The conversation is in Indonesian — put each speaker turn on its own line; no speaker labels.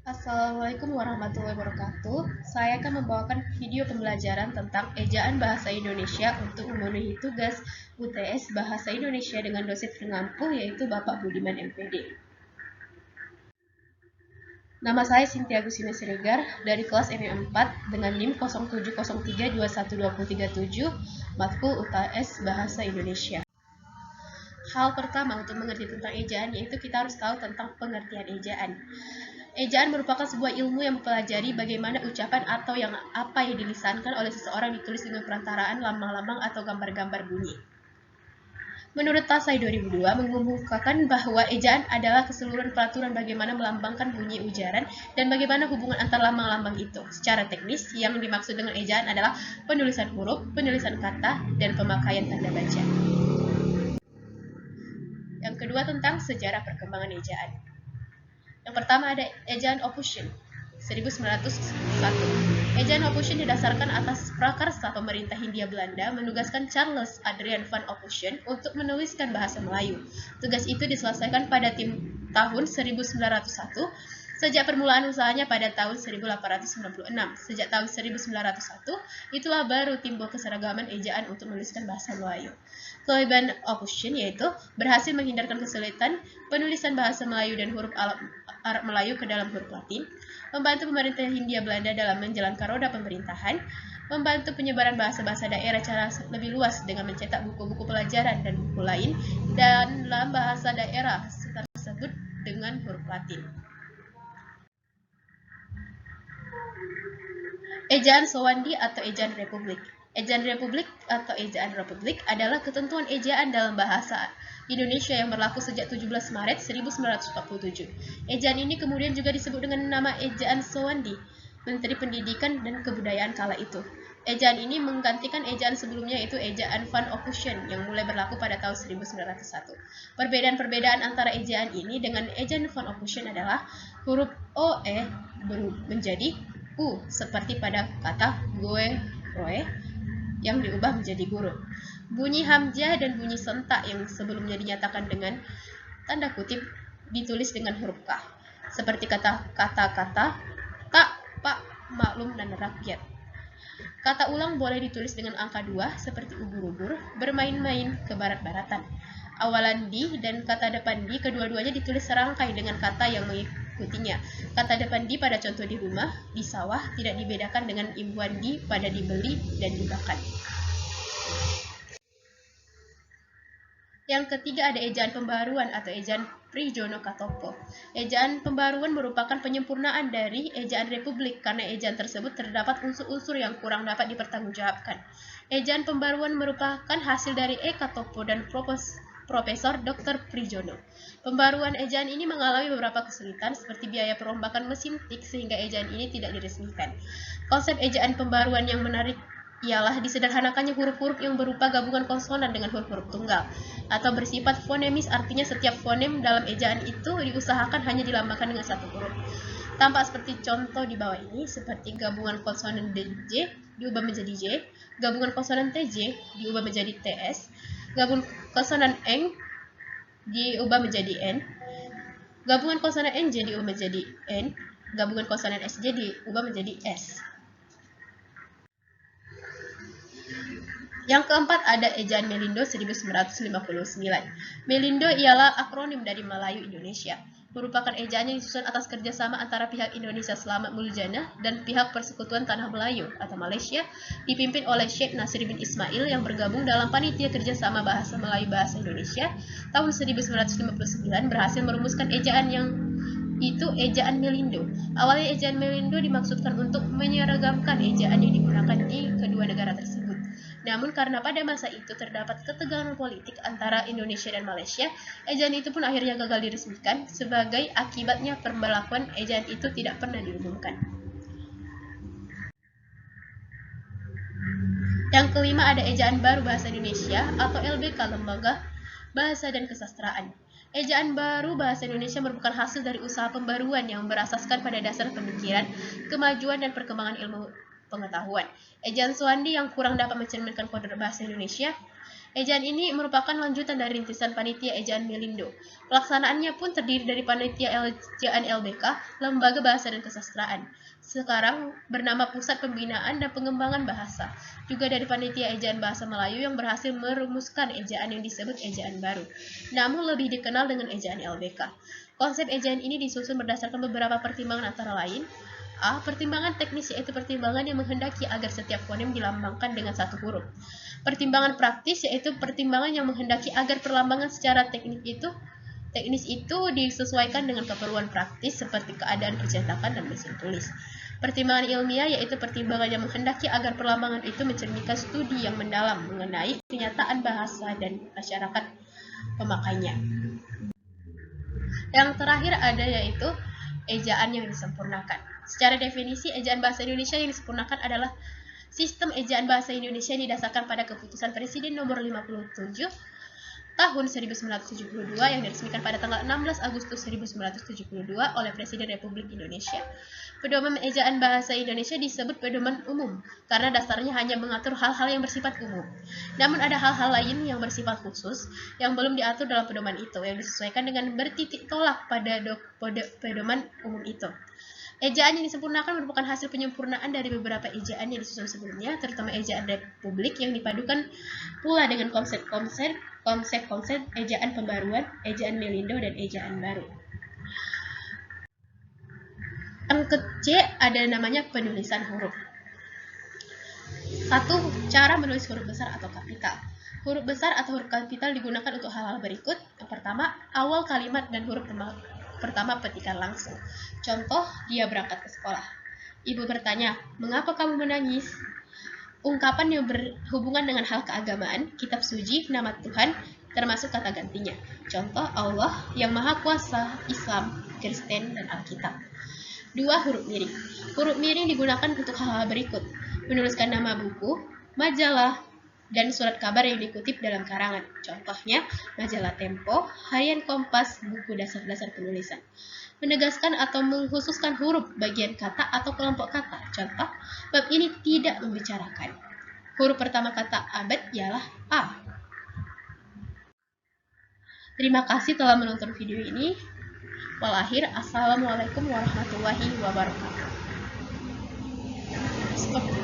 Assalamualaikum warahmatullahi wabarakatuh. Saya akan membawakan video pembelajaran tentang ejaan bahasa Indonesia untuk memenuhi tugas UTS Bahasa Indonesia dengan dosen pengampu yaitu Bapak Budiman MPD. Nama saya Cynthia Agustina Siregar dari kelas MM 4 dengan NIM 0703212037 matkul UTS Bahasa Indonesia. Hal pertama untuk mengerti tentang ejaan yaitu kita harus tahu tentang pengertian ejaan. Ejaan merupakan sebuah ilmu yang mempelajari bagaimana ucapan atau apa yang dilisankan oleh seseorang ditulis dengan perantaraan lambang-lambang atau gambar-gambar bunyi. Menurut Tasai 2002 mengemukakan bahwa ejaan adalah keseluruhan peraturan bagaimana melambangkan bunyi ujaran dan bagaimana hubungan antar lambang-lambang itu. Secara teknis, yang dimaksud dengan ejaan adalah penulisan huruf, penulisan kata, dan pemakaian tanda baca. Yang kedua tentang sejarah perkembangan ejaan. Yang pertama ada ejaan Ophujen 1901. Ejaan Ophujen didasarkan atas prakarsa pemerintah Hindia Belanda menugaskan Charles Adrian van Ophujen untuk menuliskan bahasa Melayu. Tugas itu diselesaikan pada tahun 1901. Sejak permulaan usahanya pada tahun 1896. Sejak tahun 1901, itulah baru timbul keseragaman ejaan untuk menuliskan bahasa Melayu. Kelebihan Ophujen yaitu berhasil menghindarkan kesulitan penulisan bahasa Melayu dan huruf Arab Melayu ke dalam huruf Latin, membantu pemerintah Hindia Belanda dalam menjalankan roda pemerintahan, membantu penyebaran bahasa-bahasa daerah secara lebih luas dengan mencetak buku-buku pelajaran dan buku lain dalam bahasa daerah tersebut dengan huruf Latin. Ejaan Sowandi atau ejaan Republik. Ejaan Republik atau ejaan Republik adalah ketentuan ejaan dalam bahasa Indonesia yang berlaku sejak 17 Maret 1947. Ejaan ini kemudian juga disebut dengan nama ejaan Sowandi, Menteri Pendidikan dan Kebudayaan kala itu. Ejaan ini menggantikan ejaan sebelumnya yaitu ejaan Van Ophujen yang mulai berlaku pada tahun 1901. Perbedaan-perbedaan antara ejaan ini dengan ejaan Van Ophujen adalah huruf OE menjadi U seperti pada kata gue, roe yang diubah menjadi guru. Bunyi hamzah dan bunyi sentak yang sebelumnya dinyatakan dengan tanda kutip ditulis dengan huruf K. Seperti kata-kata, tak, pak, maklum, dan rakyat. Kata ulang boleh ditulis dengan angka 2 seperti ubur-ubur, bermain-main, ke barat-baratan. Awalan di dan kata depan di kedua-duanya ditulis serangkai dengan kata yang mengikutinya. Kata depan di pada contoh di rumah, di sawah tidak dibedakan dengan imbuhan di pada dibeli dan dimakan. Yang ketiga ada ejaan pembaruan atau ejaan Prijono Katopo. Ejaan pembaruan merupakan penyempurnaan dari ejaan Republik karena ejaan tersebut terdapat unsur-unsur yang kurang dapat dipertanggungjawabkan. Ejaan pembaruan merupakan hasil dari E. Katopo dan Profesor Dr. Prijono. Pembaruan ejaan ini mengalami beberapa kesulitan seperti biaya perombakan mesin tik sehingga ejaan ini tidak diresmikan. Konsep ejaan pembaruan yang menarik ialah disederhanakannya huruf-huruf yang berupa gabungan konsonan dengan huruf-huruf tunggal atau bersifat fonemis, artinya setiap fonem dalam ejaan itu diusahakan hanya dilambangkan dengan satu huruf. Tampak seperti contoh di bawah ini, seperti gabungan konsonan DJ diubah menjadi J, gabungan konsonan TJ diubah menjadi TS, gabungan konsonan Eng diubah menjadi N, gabungan konsonan NJ diubah menjadi N, gabungan konsonan SJ diubah menjadi S. Yang keempat ada ejaan Melindo 1959. Melindo ialah akronim dari Melayu Indonesia. Merupakan ejaan yang disusun atas kerjasama antara pihak Indonesia Selamat Muljana dan pihak Persekutuan Tanah Melayu atau Malaysia, dipimpin oleh Syekh Nasir bin Ismail yang bergabung dalam Panitia Kerjasama Bahasa Melayu Bahasa Indonesia tahun 1959 berhasil merumuskan ejaan yang itu ejaan Melindo. Awalnya ejaan Melindo dimaksudkan untuk menyeragamkan ejaan yang digunakan di kedua negara tersebut. Namun karena pada masa itu terdapat ketegangan politik antara Indonesia dan Malaysia, ejaan itu pun akhirnya gagal diresmikan. Sebagai akibatnya pemberlakuan ejaan itu tidak pernah diumumkan. Yang kelima ada ejaan baru bahasa Indonesia atau LBK Lembaga Bahasa dan Kesastraan. Ejaan baru bahasa Indonesia merupakan hasil dari usaha pembaruan yang berasaskan pada dasar pemikiran, kemajuan dan perkembangan ilmu pengetahuan. Ejaan Sowandi yang kurang dapat mencerminkan kode bahasa Indonesia. Ejaan ini merupakan lanjutan dari rintisan Panitia Ejaan Melindo. Pelaksanaannya pun terdiri dari Panitia Ejaan LBK, Lembaga Bahasa dan Kesastraan. Sekarang bernama Pusat Pembinaan dan Pengembangan Bahasa. Juga dari Panitia Ejaan Bahasa Melayu yang berhasil merumuskan ejaan yang disebut ejaan baru, namun lebih dikenal dengan ejaan LBK. Konsep ejaan ini disusun berdasarkan beberapa pertimbangan antara lain: A. Pertimbangan teknis, yaitu pertimbangan yang menghendaki agar setiap fonem dilambangkan dengan satu huruf. Pertimbangan praktis, yaitu pertimbangan yang menghendaki agar perlambangan secara teknis itu disesuaikan dengan keperluan praktis seperti keadaan percetakan dan mesin tulis. Pertimbangan ilmiah, yaitu pertimbangan yang menghendaki agar perlambangan itu mencerminkan studi yang mendalam mengenai kenyataan bahasa dan masyarakat pemakainya. Yang terakhir ada yaitu ejaan yang disempurnakan. Secara definisi, ejaan bahasa Indonesia yang disempurnakan adalah sistem ejaan bahasa Indonesia yang didasarkan pada Keputusan Presiden Nomor 57 Tahun 1972 yang diresmikan pada tanggal 16 Agustus 1972 oleh Presiden Republik Indonesia. Pedoman ejaan bahasa Indonesia disebut pedoman umum karena dasarnya hanya mengatur hal-hal yang bersifat umum. Namun ada hal-hal lain yang bersifat khusus yang belum diatur dalam pedoman itu, yang disesuaikan dengan bertitik tolak pada pedoman umum itu. Ejaan yang disempurnakan merupakan hasil penyempurnaan dari beberapa ejaan yang disusun sebelumnya, terutama ejaan Republik yang dipadukan pula dengan konsep-konsep ejaan pembaruan, ejaan Melindo, dan ejaan baru. Yang ke-C ada namanya penulisan huruf. 1. Cara menulis huruf besar atau kapital. Huruf besar atau huruf kapital digunakan untuk hal-hal berikut. Yang pertama, awal kalimat dan huruf pertama petikan langsung. Contoh, dia berangkat ke sekolah. Ibu bertanya, mengapa kamu menangis? Ungkapan yang berhubungan dengan hal keagamaan, kitab suci, nama Tuhan, termasuk kata gantinya. Contoh, Allah, yang Maha Kuasa, Islam, Kristen, dan Alkitab. 2. Huruf miring. Huruf miring digunakan untuk hal-hal berikut: menuliskan nama buku, majalah, dan surat kabar yang dikutip dalam karangan. Contohnya, majalah Tempo, harian Kompas, buku dasar-dasar penulisan. Menegaskan atau mengkhususkan huruf, bagian kata, atau kelompok kata. Contoh, bab ini tidak membicarakan. Huruf pertama kata abad ialah A. Terima kasih telah menonton video ini. Assalamualaikum warahmatullahi wabarakatuh. Stop.